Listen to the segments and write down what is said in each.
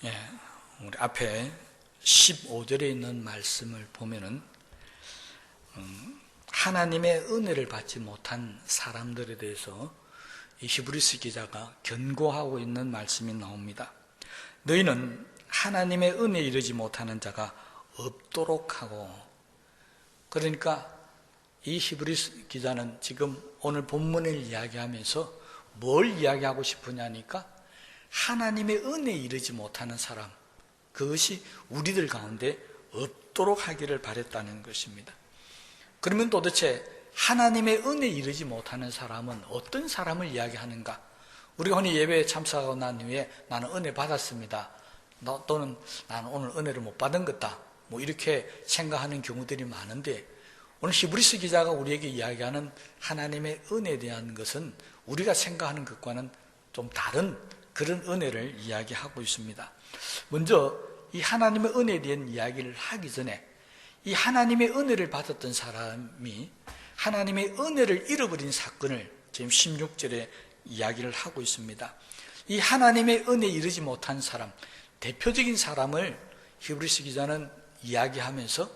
예, 우리 앞에 15절에 있는 말씀을 보면은 하나님의 은혜를 받지 못한 사람들에 대해서 이 히브리서 기자가 견고하고 있는 말씀이 나옵니다. 너희는 하나님의 은혜에 이르지 못하는 자가 없도록 하고, 그러니까 이 히브리서 기자는 지금 오늘 본문을 이야기하면서 뭘 이야기하고 싶으냐니까 하나님의 은혜에 이르지 못하는 사람, 그것이 우리들 가운데 없도록 하기를 바랬다는 것입니다. 그러면 도대체 하나님의 은혜에 이르지 못하는 사람은 어떤 사람을 이야기하는가? 우리가 흔히 예배에 참석하고 난 후에 나는 은혜 받았습니다, 또는 나는 오늘 은혜를 못 받은 것다, 이렇게 생각하는 경우들이 많은데, 오늘 히브리서 기자가 우리에게 이야기하는 하나님의 은혜에 대한 것은 우리가 생각하는 것과는 좀 다른 그런 은혜를 이야기하고 있습니다. 먼저 이 하나님의 은혜에 대한 이야기를 하기 전에 이 하나님의 은혜를 받았던 사람이 하나님의 은혜를 잃어버린 사건을 지금 16절에 이야기를 하고 있습니다. 이 하나님의 은혜에 이르지 못한 사람, 대표적인 사람을 히브리서 기자는 이야기하면서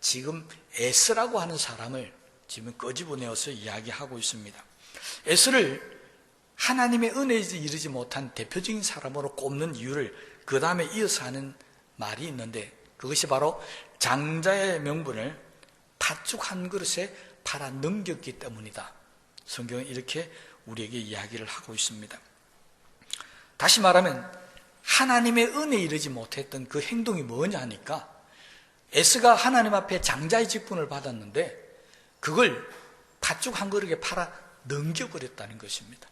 지금 에스라고 하는 사람을 지금 끄집어내어서 이야기하고 있습니다. 에스를 하나님의 은혜에 이르지 못한 대표적인 사람으로 꼽는 이유를 그 다음에 이어서 하는 말이 있는데, 그것이 바로 장자의 명분을 팥죽 한 그릇에 팔아 넘겼기 때문이다. 성경은 이렇게 우리에게 이야기를 하고 있습니다. 다시 말하면 하나님의 은혜에 이르지 못했던 그 행동이 뭐냐 하니까, 에스가 하나님 앞에 장자의 직분을 받았는데 그걸 팥죽 한 그릇에 팔아 넘겨버렸다는 것입니다.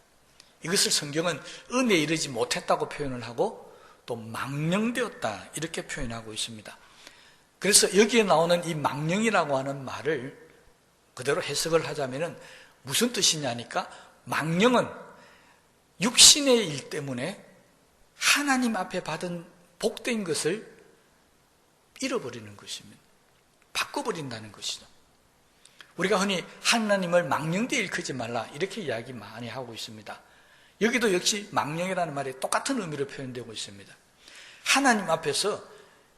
이것을 성경은 은혜에 이르지 못했다고 표현을 하고 또 망령되었다 이렇게 표현하고 있습니다. 그래서 여기에 나오는 이 망령이라고 하는 말을 그대로 해석을 하자면 무슨 뜻이냐니까, 망령은 육신의 일 때문에 하나님 앞에 받은 복된 것을 잃어버리는 것입니다. 바꿔버린다는 것이죠. 우리가 흔히 하나님을 망령되이 일컫지 말라 이렇게 이야기 많이 하고 있습니다. 여기도 역시 망령이라는 말이 똑같은 의미로 표현되고 있습니다. 하나님 앞에서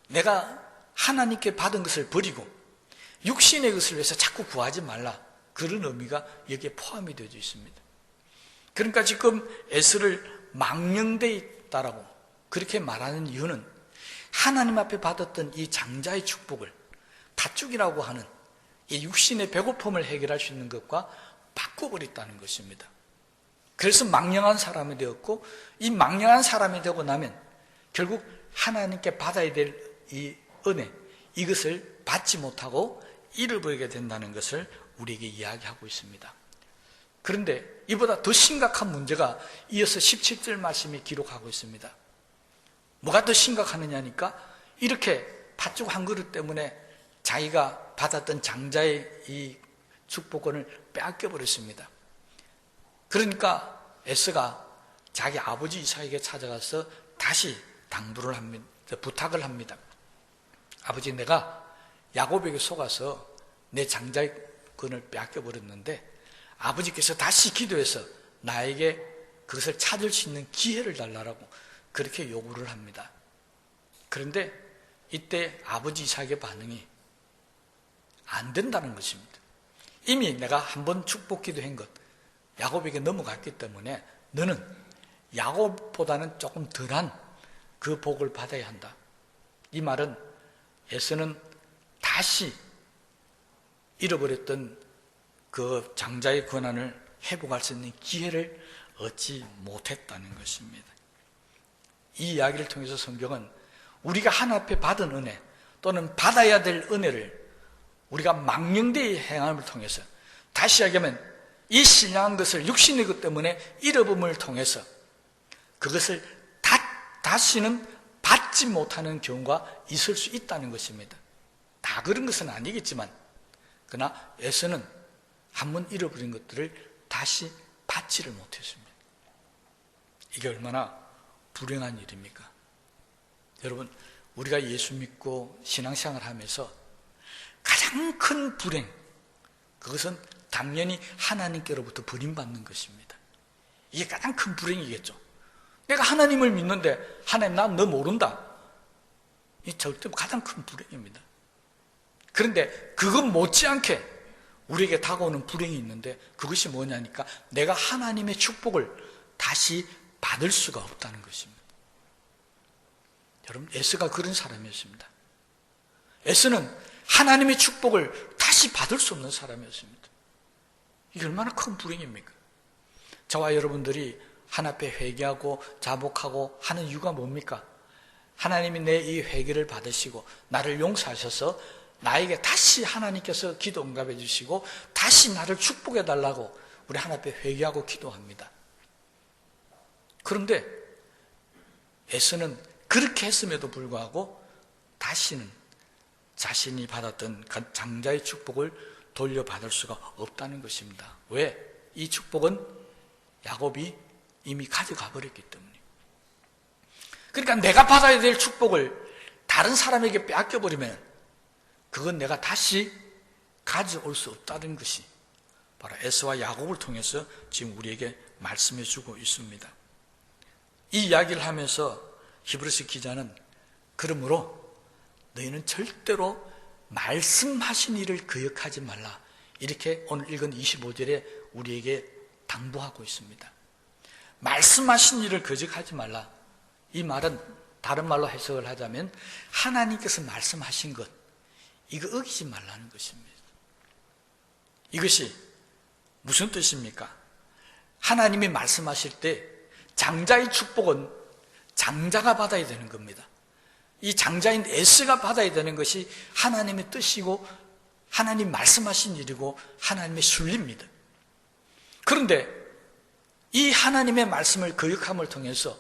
내가 하나님께 받은 것을 버리고 육신의 것을 위해서 자꾸 구하지 말라, 그런 의미가 여기에 포함이 되어 있습니다. 그러니까 지금 에스를 망령되이 있다라고 그렇게 말하는 이유는 하나님 앞에 받았던 이 장자의 축복을 팥죽이라고 하는 이 육신의 배고픔을 해결할 수 있는 것과 바꿔버렸다는 것입니다. 그래서 망령한 사람이 되었고, 이 망령한 사람이 되고 나면 결국 하나님께 받아야 될 이 은혜, 이것을 받지 못하고 잃어버리게 된다는 것을 우리에게 이야기하고 있습니다. 그런데 이보다 더 심각한 문제가 이어서 17절 말씀이 기록하고 있습니다. 뭐가 더 심각하느냐니까, 이렇게 팥죽 한 그릇 때문에 자기가 받았던 장자의 이 축복권을 빼앗겨버렸습니다. 그러니까 에스가 자기 아버지 이삭에게 찾아가서 다시 당부를 합니다. 부탁을 합니다. 아버지, 내가 야곱에게 속아서 내 장자의 권을 빼앗겨버렸는데 아버지께서 다시 기도해서 나에게 그것을 찾을 수 있는 기회를 달라고 그렇게 요구를 합니다. 그런데 이때 아버지 이삭의 반응이 안 된다는 것입니다. 이미 내가 한번 축복 기도한 것 야곱에게 넘어갔기 때문에 너는 야곱보다는 조금 덜한 그 복을 받아야 한다. 이 말은 에서는 다시 잃어버렸던 그 장자의 권한을 회복할 수 있는 기회를 얻지 못했다는 것입니다. 이 이야기를 통해서 성경은 우리가 하나님 앞에 받은 은혜 또는 받아야 될 은혜를 우리가 망령되이 행함을 통해서, 다시 이야기하면 이 신령한 것을 육신의 것 때문에 잃어버림을 통해서 그것을 다시는 받지 못하는 경우가 있을 수 있다는 것입니다. 다 그런 것은 아니겠지만, 그러나 에서는 한번 잃어버린 것들을 다시 받지를 못했습니다. 이게 얼마나 불행한 일입니까? 여러분, 우리가 예수 믿고 신앙생활을 하면서 가장 큰 불행, 그것은 당연히 하나님께로부터 버림받는 것입니다. 이게 가장 큰 불행이겠죠. 내가 하나님을 믿는데 하나님 난 너 모른다. 이 절대 가장 큰 불행입니다. 그런데 그것 못지않게 우리에게 다가오는 불행이 있는데 그것이 뭐냐니까 내가 하나님의 축복을 다시 받을 수가 없다는 것입니다. 여러분, 에스가 그런 사람이었습니다. 에스는 하나님의 축복을 다시 받을 수 없는 사람이었습니다. 이게 얼마나 큰 불행입니까? 저와 여러분들이 하나님 앞에 회개하고 자복하고 하는 이유가 뭡니까? 하나님이 내 이 회개를 받으시고 나를 용서하셔서 나에게 다시 하나님께서 기도 응답해 주시고 다시 나를 축복해 달라고 우리 하나님 앞에 회개하고 기도합니다. 그런데 에스는 그렇게 했음에도 불구하고 다시는 자신이 받았던 장자의 축복을 돌려받을 수가 없다는 것입니다. 왜? 이 축복은 야곱이 이미 가져가 버렸기 때문에. 그러니까 내가 받아야 될 축복을 다른 사람에게 빼앗겨버리면 그건 내가 다시 가져올 수 없다는 것이 바로 에스와 야곱을 통해서 지금 우리에게 말씀해 주고 있습니다. 이 이야기를 하면서 히브리서 기자는 그러므로 너희는 절대로 말씀하신 일을 거역하지 말라, 이렇게 오늘 읽은 25절에 우리에게 당부하고 있습니다. 말씀하신 일을 거역하지 말라. 이 말은 다른 말로 해석을 하자면 하나님께서 말씀하신 것, 이거 어기지 말라는 것입니다. 이것이 무슨 뜻입니까? 하나님이 말씀하실 때 장자의 축복은 장자가 받아야 되는 겁니다. 이 장자인 에스가 받아야 되는 것이 하나님의 뜻이고 하나님 말씀하신 일이고 하나님의 순리입니다. 그런데 이 하나님의 말씀을 거역함을 통해서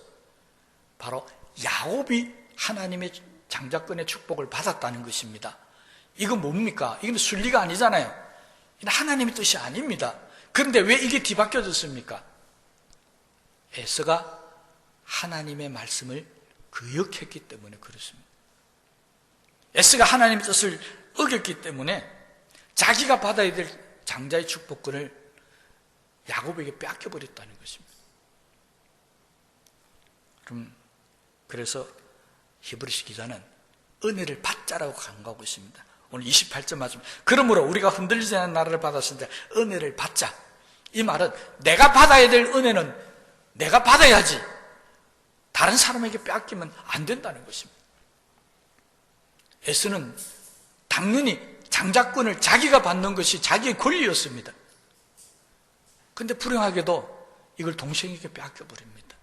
바로 야곱이 하나님의 장자권의 축복을 받았다는 것입니다. 이건 뭡니까? 이건 순리가 아니잖아요. 이건 하나님의 뜻이 아닙니다. 그런데 왜 이게 뒤바뀌어졌습니까? 에스가 하나님의 말씀을 거역했기 때문에 그렇습니다. 에스가 하나님의 뜻을 어겼기 때문에 자기가 받아야 될 장자의 축복권을 야곱에게 빼앗겨버렸다는 것입니다. 그래서 히브리서 기자는 은혜를 받자라고 강조하고 있습니다. 오늘 28절 말씀. 그러므로 우리가 흔들리지 않는 나라를 받았을 때 은혜를 받자. 이 말은 내가 받아야 될 은혜는 내가 받아야지 다른 사람에게 빼앗기면 안 된다는 것입니다. 에스는 당연히 장자권을 자기가 받는 것이 자기의 권리였습니다. 그런데 불행하게도 이걸 동생에게 빼앗겨버립니다.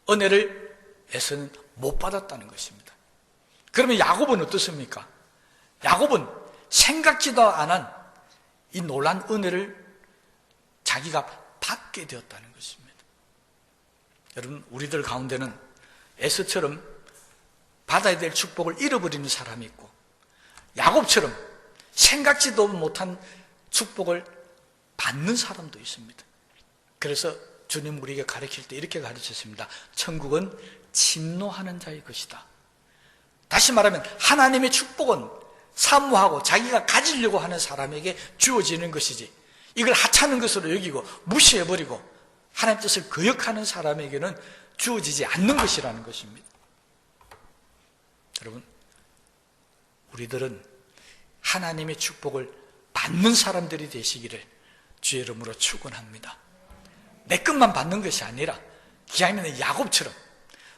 은혜를 에서는 못 받았다는 것입니다. 그러면 야곱은 어떻습니까? 야곱은 생각지도 않은 이 놀란 은혜를 자기가 받게 되었다는 것입니다. 여러분, 우리들 가운데는 에서처럼 받아야 될 축복을 잃어버리는 사람이 있고 야곱처럼 생각지도 못한 축복을 받는 사람도 있습니다. 그래서 주님 우리에게 가르칠 때 이렇게 가르쳤습니다. 천국은 침노하는 자의 것이다. 다시 말하면 하나님의 축복은 사모하고 자기가 가지려고 하는 사람에게 주어지는 것이지 이걸 하찮은 것으로 여기고 무시해버리고 하나님 뜻을 거역하는 사람에게는 주어지지 않는 것이라는 것입니다. 여러분, 우리들은 하나님의 축복을 받는 사람들이 되시기를 주의 이름으로 축원합니다. 내 것만 받는 것이 아니라 기왕이면 야곱처럼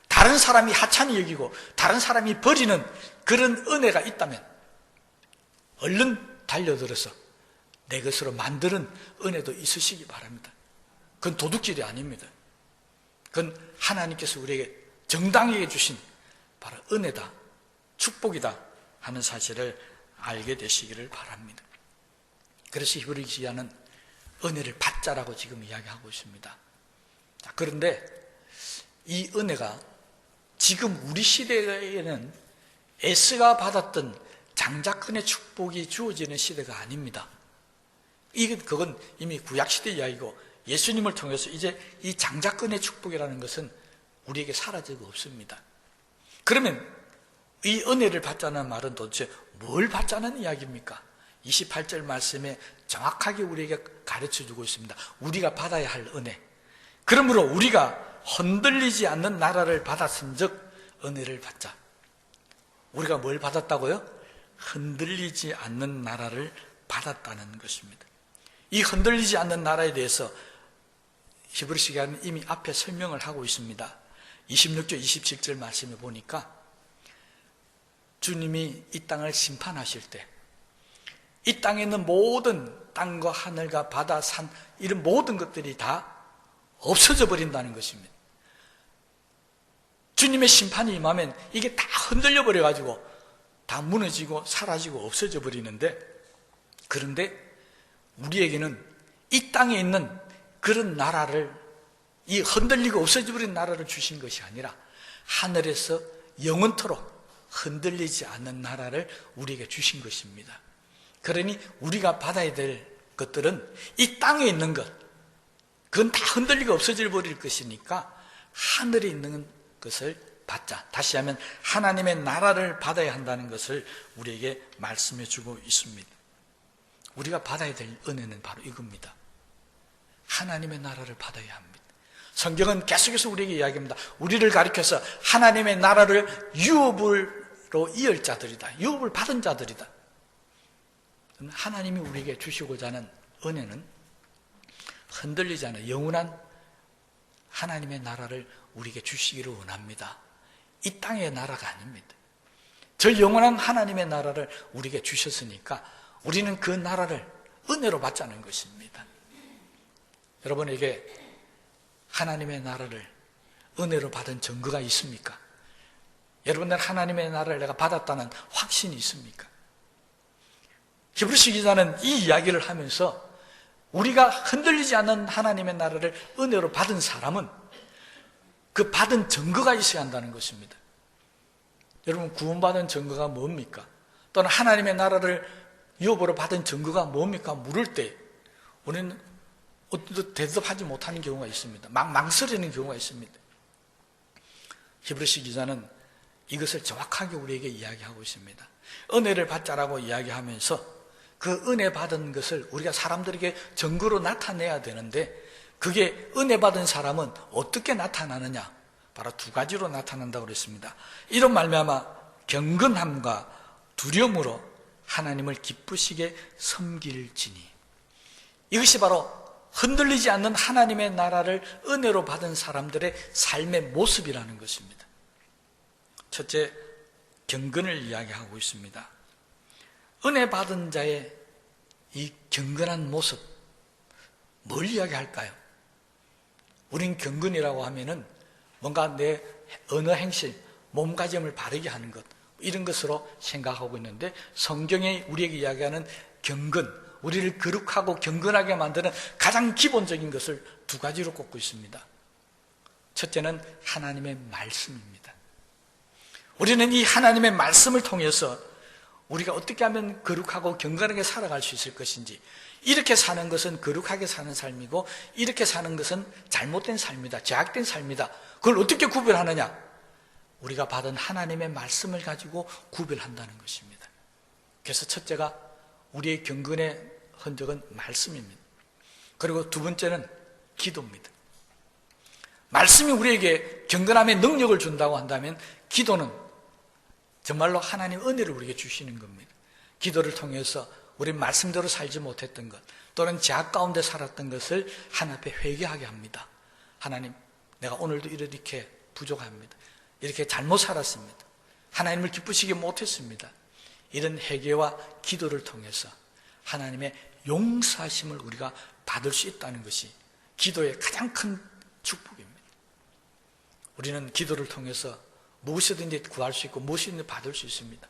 다른 사람이 하찮이 여기고 다른 사람이 버리는 그런 은혜가 있다면 얼른 달려들어서 내 것으로 만드는 은혜도 있으시기 바랍니다. 그건 도둑질이 아닙니다. 그건 하나님께서 우리에게 정당하게 주신 바로 은혜다, 축복이다 하는 사실을 알게 되시기를 바랍니다. 그래서 히브리 기자는 은혜를 받자라고 지금 이야기하고 있습니다. 그런데 이 은혜가 지금 우리 시대에는 에스가 받았던 장자권의 축복이 주어지는 시대가 아닙니다. 그건 이미 구약시대 이야기고 예수님을 통해서 이제 이 장자권의 축복이라는 것은 우리에게 사라지고 없습니다. 그러면 이 은혜를 받자는 말은 도대체 뭘 받자는 이야기입니까? 28절 말씀에 정확하게 우리에게 가르쳐주고 있습니다. 우리가 받아야 할 은혜. 그러므로 우리가 흔들리지 않는 나라를 받았은즉 은혜를 받자. 우리가 뭘 받았다고요? 흔들리지 않는 나라를 받았다는 것입니다. 이 흔들리지 않는 나라에 대해서 히브리서 기자는 이미 앞에 설명을 하고 있습니다. 26절 27절 말씀에 보니까 주님이 이 땅을 심판하실 때 이 땅에 있는 모든 땅과 하늘과 바다, 산 이런 모든 것들이 다 없어져 버린다는 것입니다. 주님의 심판이 임하면 이게 다 흔들려 버려가지고 다 무너지고 사라지고 없어져 버리는데, 그런데 우리에게는 이 땅에 있는 그런 나라를, 이 흔들리고 없어져 버린 나라를 주신 것이 아니라 하늘에서 영원토록 흔들리지 않는 나라를 우리에게 주신 것입니다. 그러니 우리가 받아야 될 것들은 이 땅에 있는 것, 그건 다 흔들리고 없어져 버릴 것이니까 하늘에 있는 것을 받자. 다시 하면 하나님의 나라를 받아야 한다는 것을 우리에게 말씀해 주고 있습니다. 우리가 받아야 될 은혜는 바로 이겁니다. 하나님의 나라를 받아야 합니다. 성경은 계속해서 우리에게 이야기합니다. 우리를 가리켜서 하나님의 나라를 유업으로 이을 자들이다. 유업을 받은 자들이다. 하나님이 우리에게 주시고자 하는 은혜는 흔들리지 않은 영원한 하나님의 나라를 우리에게 주시기를 원합니다. 이 땅의 나라가 아닙니다. 저 영원한 하나님의 나라를 우리에게 주셨으니까 우리는 그 나라를 은혜로 받자는 것입니다. 여러분에게 하나님의 나라를 은혜로 받은 증거가 있습니까? 여러분들 하나님의 나라를 내가 받았다는 확신이 있습니까? 히브리서 기자는 이 이야기를 하면서 우리가 흔들리지 않는 하나님의 나라를 은혜로 받은 사람은 그 받은 증거가 있어야 한다는 것입니다. 여러분, 구원받은 증거가 뭡니까? 또는 하나님의 나라를 유업으로 받은 증거가 뭡니까? 물을 때 우리는 대답하지 못하는 경우가 있습니다. 망설이는 경우가 있습니다. 히브리서 기자는 이것을 정확하게 우리에게 이야기하고 있습니다. 은혜를 받자라고 이야기하면서 그 은혜 받은 것을 우리가 사람들에게 증거로 나타내야 되는데, 그게 은혜 받은 사람은 어떻게 나타나느냐? 바로 두 가지로 나타난다고 그랬습니다. 이런 말미암아 경건함과 두려움으로 하나님을 기쁘시게 섬길지니. 이것이 바로 흔들리지 않는 하나님의 나라를 은혜로 받은 사람들의 삶의 모습이라는 것입니다. 첫째, 경건을 이야기하고 있습니다. 은혜 받은 자의 이 경건한 모습, 뭘 이야기할까요? 우린 경건이라고 하면은 뭔가 내 언어 행실, 몸가짐을 바르게 하는 것, 이런 것으로 생각하고 있는데, 성경이 우리에게 이야기하는 경건, 우리를 거룩하고 경건하게 만드는 가장 기본적인 것을 두 가지로 꼽고 있습니다. 첫째는 하나님의 말씀입니다. 우리는 이 하나님의 말씀을 통해서 우리가 어떻게 하면 거룩하고 경건하게 살아갈 수 있을 것인지, 이렇게 사는 것은 거룩하게 사는 삶이고 이렇게 사는 것은 잘못된 삶이다, 죄악된 삶이다, 그걸 어떻게 구별하느냐? 우리가 받은 하나님의 말씀을 가지고 구별한다는 것입니다. 그래서 첫째가 우리의 경건의 흔적은 말씀입니다. 그리고 두 번째는 기도입니다. 말씀이 우리에게 경건함의 능력을 준다고 한다면 기도는 정말로 하나님 은혜를 우리에게 주시는 겁니다. 기도를 통해서 우리 말씀대로 살지 못했던 것, 또는 죄악 가운데 살았던 것을 하나님 앞에 회개하게 합니다. 하나님, 내가 오늘도 이렇게 부족합니다. 이렇게 잘못 살았습니다. 하나님을 기쁘시게 못했습니다. 이런 회개와 기도를 통해서 하나님의 용서하심을 우리가 받을 수 있다는 것이 기도의 가장 큰 축복입니다. 우리는 기도를 통해서 무엇이든지 구할 수 있고 무엇이든지 받을 수 있습니다.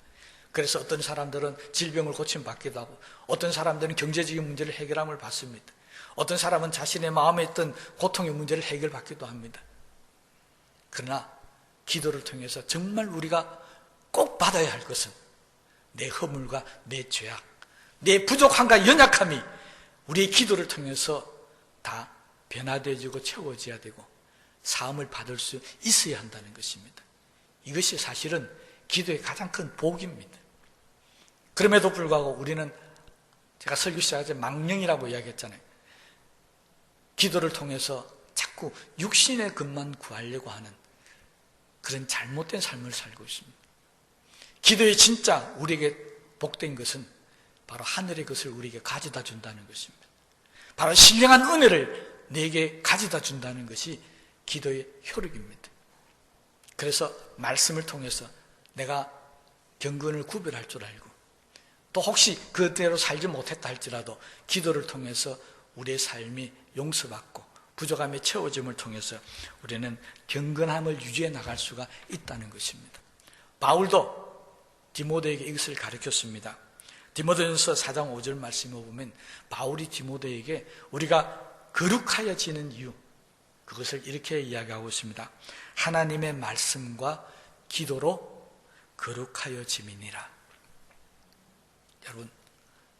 그래서 어떤 사람들은 질병을 고침받기도 하고, 어떤 사람들은 경제적인 문제를 해결함을 받습니다. 어떤 사람은 자신의 마음에 있던 고통의 문제를 해결받기도 합니다. 그러나 기도를 통해서 정말 우리가 꼭 받아야 할 것은 내 허물과 내 죄악, 내 부족함과 연약함이 우리의 기도를 통해서 다 변화되어지고 채워져야 되고 사함을 받을 수 있어야 한다는 것입니다. 이것이 사실은 기도의 가장 큰 복입니다. 그럼에도 불구하고 우리는, 제가 설교 시작할 때 망령이라고 이야기했잖아요. 기도를 통해서 자꾸 육신의 것만 구하려고 하는 그런 잘못된 삶을 살고 있습니다. 기도의 진짜 우리에게 복된 것은 바로 하늘의 것을 우리에게 가져다 준다는 것입니다. 바로 신령한 은혜를 내게 가져다 준다는 것이 기도의 효력입니다. 그래서 말씀을 통해서 내가 경건을 구별할 줄 알고, 또 혹시 그대로 살지 못했다 할지라도 기도를 통해서 우리의 삶이 용서받고 부족함이 채워짐을 통해서 우리는 경건함을 유지해 나갈 수가 있다는 것입니다. 바울도 디모데에게 이것을 가르쳤습니다. 디모데전서 4장 5절 말씀을 보면 바울이 디모데에게 우리가 거룩하여지는 이유, 그것을 이렇게 이야기하고 있습니다. 하나님의 말씀과 기도로 거룩하여짐이니라. 여러분,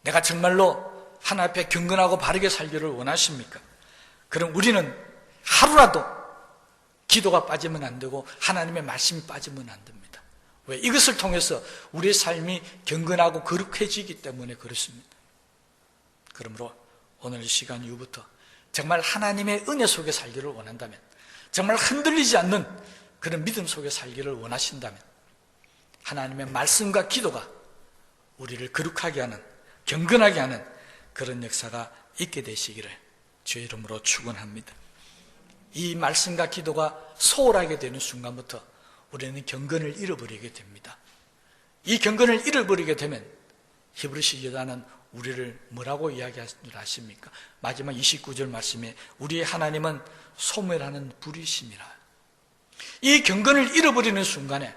내가 정말로 하나님 앞에 경건하고 바르게 살기를 원하십니까? 그럼 우리는 하루라도 기도가 빠지면 안 되고 하나님의 말씀이 빠지면 안 됩니다. 왜? 이것을 통해서 우리의 삶이 경건하고 거룩해지기 때문에 그렇습니다. 그러므로 오늘 이 시간 이후부터 정말 하나님의 은혜 속에 살기를 원한다면, 정말 흔들리지 않는 그런 믿음 속에 살기를 원하신다면 하나님의 말씀과 기도가 우리를 거룩하게 하는, 경건하게 하는 그런 역사가 있게 되시기를 주의 이름으로 축원합니다. 이 말씀과 기도가 소홀하게 되는 순간부터 우리는 경건을 잃어버리게 됩니다. 이 경건을 잃어버리게 되면 히브리서 기자는 우리를 뭐라고 이야기할 줄 아십니까? 마지막 29절 말씀에 우리의 하나님은 소멸하는 불이심이라. 이 경건을 잃어버리는 순간에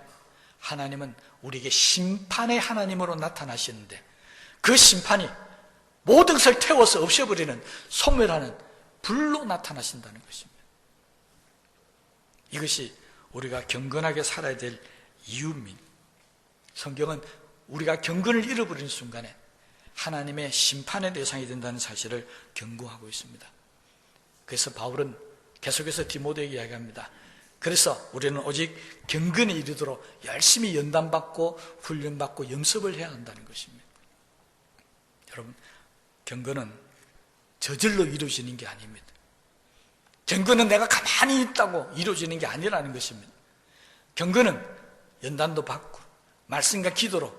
하나님은 우리에게 심판의 하나님으로 나타나시는데, 그 심판이 모든 것을 태워서 없애버리는, 소멸하는 불로 나타나신다는 것입니다. 이것이 우리가 경건하게 살아야 될 이유입니다. 성경은 우리가 경건을 잃어버리는 순간에 하나님의 심판의 대상이 된다는 사실을 경고하고 있습니다. 그래서 바울은 계속해서 디모데에게 이야기합니다. 그래서 우리는 오직 경건에 이르도록 열심히 연단받고 훈련받고 영습을 해야 한다는 것입니다. 여러분, 경건은 저절로 이루어지는 게 아닙니다. 경건은 내가 가만히 있다고 이루어지는 게 아니라는 것입니다. 경건은 연단도 받고 말씀과 기도로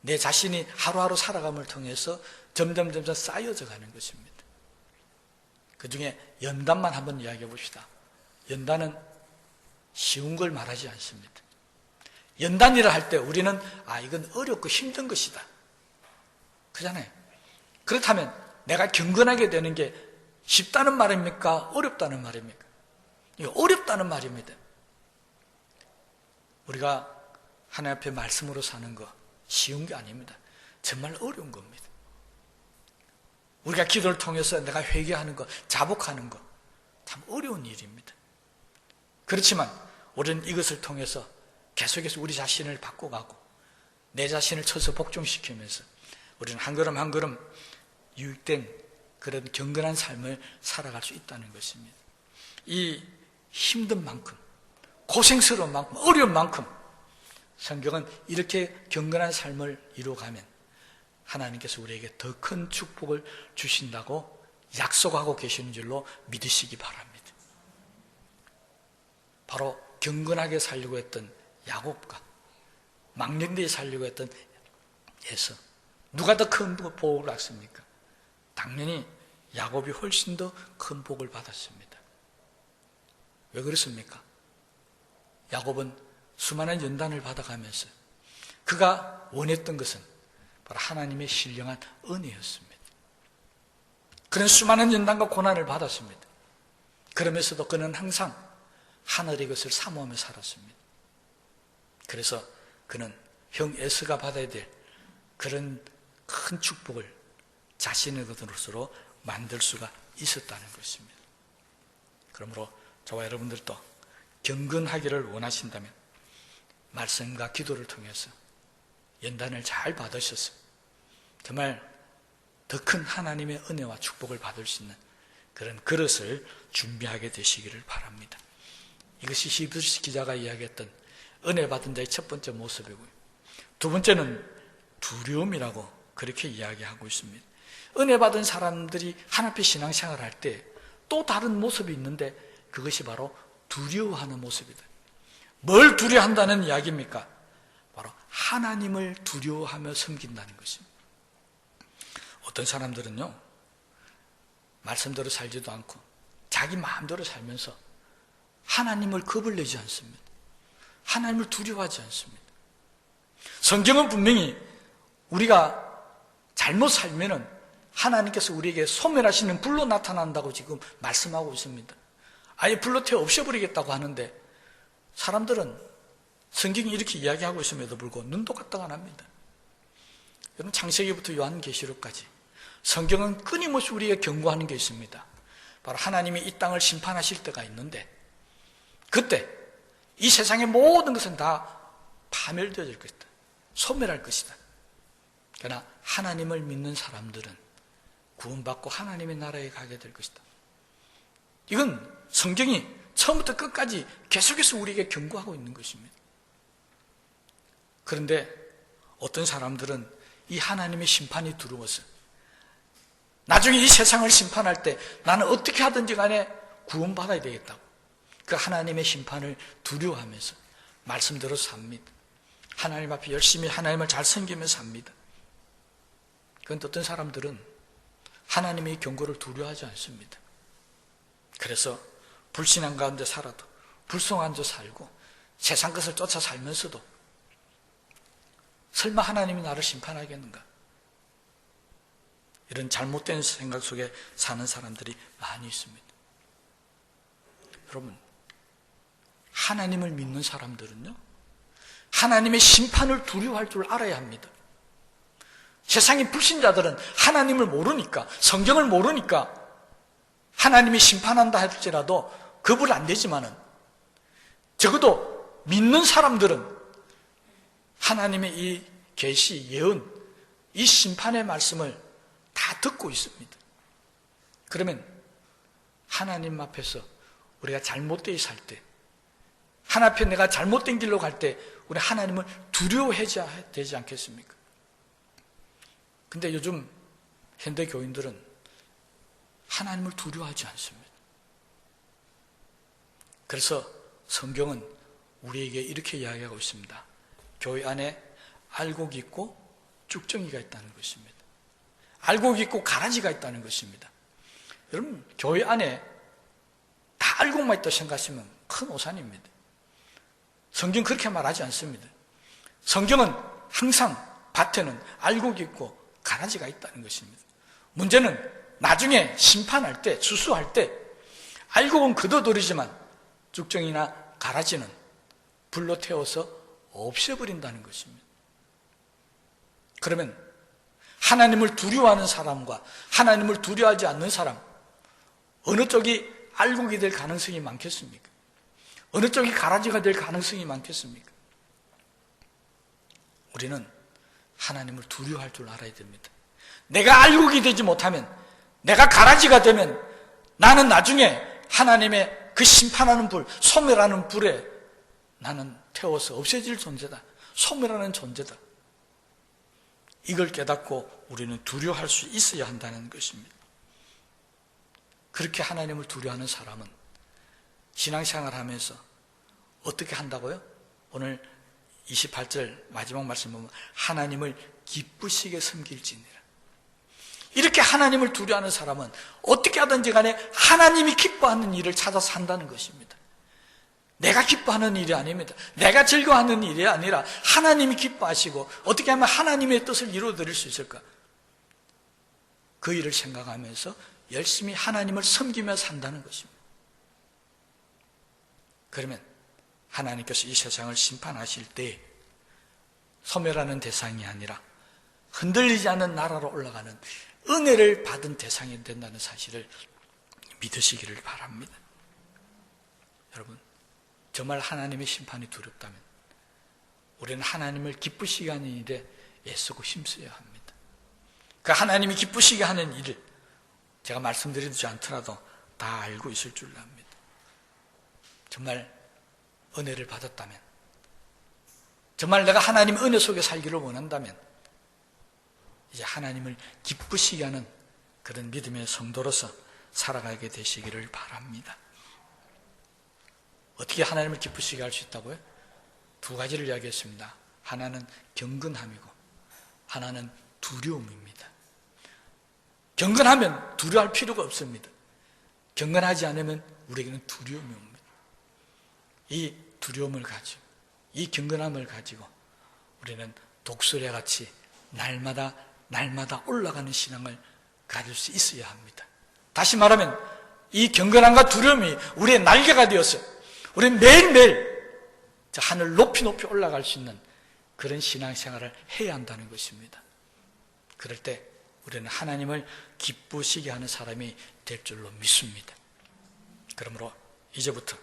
내 자신이 하루하루 살아감을 통해서 점점 쌓여져 가는 것입니다. 그 중에 연단만 한번 이야기해 봅시다. 연단은 쉬운 걸 말하지 않습니다. 연단이라 할 때 우리는 이건 어렵고 힘든 것이다, 그잖아요. 그렇다면 내가 경건하게 되는 게 쉽다는 말입니까? 어렵다는 말입니까? 이거 어렵다는 말입니다. 우리가 하나님 앞에 말씀으로 사는 거 쉬운 게 아닙니다. 정말 어려운 겁니다. 우리가 기도를 통해서 내가 회개하는 거, 자복하는 거 참 어려운 일입니다. 그렇지만 우리는 이것을 통해서 계속해서 우리 자신을 바꿔가고 내 자신을 쳐서 복종시키면서 우리는 한 걸음 한 걸음 유익된 그런 경건한 삶을 살아갈 수 있다는 것입니다. 이 힘든 만큼, 고생스러운 만큼, 어려운 만큼 성경은 이렇게 경건한 삶을 이루어가면 하나님께서 우리에게 더 큰 축복을 주신다고 약속하고 계시는 줄로 믿으시기 바랍니다. 바로 경건하게 살려고 했던 야곱과 망령되이 살려고 했던 에서, 누가 더 큰 복을 받습니까? 당연히 야곱이 훨씬 더 큰 복을 받았습니다. 왜 그렇습니까? 야곱은 수많은 연단을 받아가면서 그가 원했던 것은 바로 하나님의 신령한 은혜였습니다. 그는 수많은 연단과 고난을 받았습니다. 그러면서도 그는 항상 하늘의 것을 사모하며 살았습니다. 그래서 그는 형 에서가 받아야 될 그런 큰 축복을 자신의 것으로 만들 수가 있었다는 것입니다. 그러므로 저와 여러분들도 경건하기를 원하신다면 말씀과 기도를 통해서 연단을 잘 받으셔서 정말 더 큰 하나님의 은혜와 축복을 받을 수 있는 그런 그릇을 준비하게 되시기를 바랍니다. 이것이 히브리서 기자가 이야기했던 은혜 받은 자의 첫 번째 모습이고요. 두 번째는 두려움이라고 그렇게 이야기하고 있습니다. 은혜 받은 사람들이 하나님 앞에 신앙생활을 할 때 또 다른 모습이 있는데 그것이 바로 두려워하는 모습이다. 뭘 두려워한다는 이야기입니까? 바로 하나님을 두려워하며 섬긴다는 것입니다. 어떤 사람들은요, 말씀대로 살지도 않고 자기 마음대로 살면서 하나님을 겁을 내지 않습니다. 하나님을 두려워하지 않습니다. 성경은 분명히 우리가 잘못 살면은 하나님께서 우리에게 소멸하시는 불로 나타난다고 지금 말씀하고 있습니다. 아예 불로 태워 없애버리겠다고 하는데 사람들은 성경이 이렇게 이야기하고 있음에도 불구하고 눈도 까딱 안 합니다. 여러분, 창세기부터 요한계시록까지 성경은 끊임없이 우리에게 경고하는 게 있습니다. 바로 하나님이 이 땅을 심판하실 때가 있는데 그때 이 세상의 모든 것은 다 파멸되어질 것이다. 소멸할 것이다. 그러나 하나님을 믿는 사람들은 구원받고 하나님의 나라에 가게 될 것이다. 이건 성경이 처음부터 끝까지 계속해서 우리에게 경고하고 있는 것입니다. 그런데 어떤 사람들은 이 하나님의 심판이 두려워서 나중에 이 세상을 심판할 때 나는 어떻게 하든지 간에 구원받아야 되겠다고 그 하나님의 심판을 두려워하면서 말씀대로 삽니다. 하나님 앞에 열심히 하나님을 잘 섬기며 삽니다. 그런데 어떤 사람들은 하나님의 경고를 두려워하지 않습니다. 그래서 불신앙 가운데 살아도 불송한 자 살고 세상 것을 쫓아 살면서도 설마 하나님이 나를 심판하겠는가? 이런 잘못된 생각 속에 사는 사람들이 많이 있습니다. 여러분, 하나님을 믿는 사람들은요, 하나님의 심판을 두려워할 줄 알아야 합니다. 세상의 불신자들은 하나님을 모르니까, 성경을 모르니까 하나님이 심판한다 할지라도 겁을 안 내지만은 적어도 믿는 사람들은 하나님의 이 계시, 예언, 이 심판의 말씀을 다 듣고 있습니다. 그러면 하나님 앞에서 우리가 잘못되게 살 때, 하나님 앞에 내가 잘못된 길로 갈 때 우리 하나님을 두려워해야 되지 않겠습니까? 근데 요즘 현대 교인들은 하나님을 두려워하지 않습니다. 그래서 성경은 우리에게 이렇게 이야기하고 있습니다. 교회 안에 알곡이 있고 쭉정이가 있다는 것입니다. 알곡이 있고 가라지가 있다는 것입니다. 여러분, 교회 안에 다 알곡만 있다고 생각하시면 큰 오산입니다. 성경 그렇게 말하지 않습니다. 성경은 항상 밭에는 알곡이 있고 가라지가 있다는 것입니다. 문제는 나중에 심판할 때, 수수할 때 알곡은 거둬들이지만 쭉정이나 가라지는 불로 태워서 없애버린다는 것입니다. 그러면 하나님을 두려워하는 사람과 하나님을 두려워하지 않는 사람, 어느 쪽이 알곡이 될 가능성이 많겠습니까? 어느 쪽이 가라지가 될 가능성이 많겠습니까? 우리는 하나님을 두려워할 줄 알아야 됩니다. 내가 알곡이 되지 못하면, 내가 가라지가 되면 나는 나중에 하나님의 그 심판하는 불, 소멸하는 불에 나는 태워서 없애질 존재다. 소멸하는 존재다. 이걸 깨닫고 우리는 두려워할 수 있어야 한다는 것입니다. 그렇게 하나님을 두려워하는 사람은 신앙생활 하면서 어떻게 한다고요? 오늘 28절 마지막 말씀 보면 하나님을 기쁘시게 섬길지니라. 이렇게 하나님을 두려워하는 사람은 어떻게 하든지 간에 하나님이 기뻐하는 일을 찾아서 한다는 것입니다. 내가 기뻐하는 일이 아닙니다. 내가 즐거워하는 일이 아니라 하나님이 기뻐하시고 어떻게 하면 하나님의 뜻을 이루어드릴 수 있을까? 그 일을 생각하면서 열심히 하나님을 섬기며 산다는 것입니다. 그러면 하나님께서 이 세상을 심판하실 때 소멸하는 대상이 아니라 흔들리지 않는 나라로 올라가는 은혜를 받은 대상이 된다는 사실을 믿으시기를 바랍니다. 여러분, 정말 하나님의 심판이 두렵다면 우리는 하나님을 기쁘시게 하는 일에 애쓰고 힘써야 합니다. 그 하나님이 기쁘시게 하는 일을 제가 말씀드리지 않더라도 다 알고 있을 줄 압니다. 정말 은혜를 받았다면, 정말 내가 하나님 은혜 속에 살기를 원한다면 이제 하나님을 기쁘시게 하는 그런 믿음의 성도로서 살아가게 되시기를 바랍니다. 어떻게 하나님을 기쁘시게 할 수 있다고요? 두 가지를 이야기했습니다. 하나는 경건함이고 하나는 두려움입니다. 경건하면 두려워할 필요가 없습니다. 경건하지 않으면 우리에게는 두려움이 옵니다. 이 두려움을 가지고, 이 경건함을 가지고 우리는 독수리와 같이 날마다 올라가는 신앙을 가질 수 있어야 합니다. 다시 말하면 이 경건함과 두려움이 우리의 날개가 되어서 우리는 매일매일 저 하늘 높이 올라갈 수 있는 그런 신앙생활을 해야 한다는 것입니다. 그럴 때 우리는 하나님을 기쁘시게 하는 사람이 될 줄로 믿습니다. 그러므로 이제부터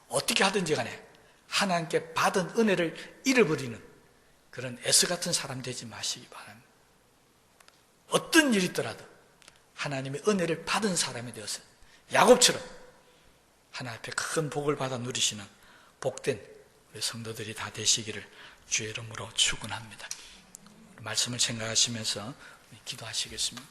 어떻게 하든지 간에 하나님께 받은 은혜를 잃어버리는 그런 에스 같은 사람 되지 마시기 바랍니다. 어떤 일이 있더라도 하나님의 은혜를 받은 사람이 되어서 야곱처럼 하나님 앞에 큰 복을 받아 누리시는 복된 우리 성도들이 다 되시기를 주의 이름으로 축원합니다. 말씀을 생각하시면서 기도하시겠습니다.